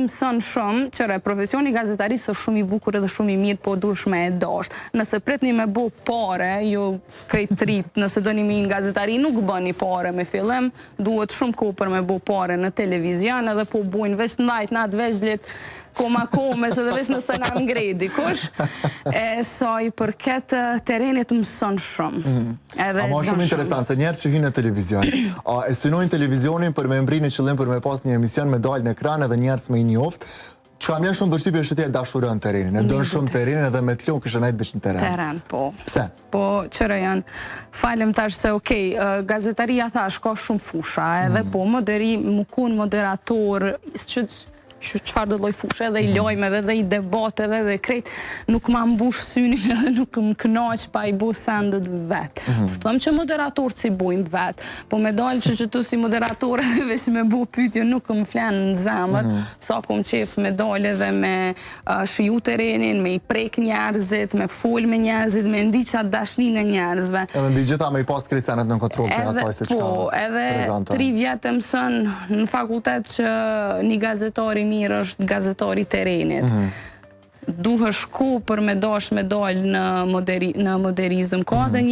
mëson shumë, qëre profesioni gazetarisë është shumë i bukur edhe shumë i mirë, po duhesh me e dasht. Nëse pritni me bo pare, ju krejt trit, nëse doni me në gazetari, nuk bëni pare me fillim, duhet shumë kohë për me bo pare në televizion, edhe po bujnë veç në lajt, në atë veçlit, komes edhe veç nëse në ngredi, kush? Sa i përket terenit mëson shumë. A ma shumë interesant, se njerë që hynë në televizion, e synojnë televizionin për me mbri një qëllim për me pas një emision me dalë në ekran edhe njerës me i njoft, që kam janë shumë bërshtypje është të dashurën terenin, e dërë shumë terenin edhe me t'lon kështë najtë bësh në teren. Teren, po. Pse? Po, qërë janë, falem tash se okej, gazetaria thash ka shumë fusha, edhe po, më kun moderator, qëfar dhe loj fushë edhe i lojmeve dhe i debateve dhe krejt nuk ma mbush synin edhe nuk më knaq pa i bu sendet vetë. Së thëmë që moderatorët si bujmë vetë, po me dalë që tu si moderatorë dhe veç me bu pytje nuk më flenë në zemër, sa kom qef me dalë edhe me shiju terenin, me i prek njerëzit, me fol me njerëzit, me ndi qatë dashni në njerëzve. Edhe mbi gjitha me i pas krisenet në kontrol të asaj se qka prezentoj. Edhe 3 vjetë mësën në fakultet që një gazetari mirë është gazetari terenit. Duhesh kohë për me dalë në moderizëm. Ka dhe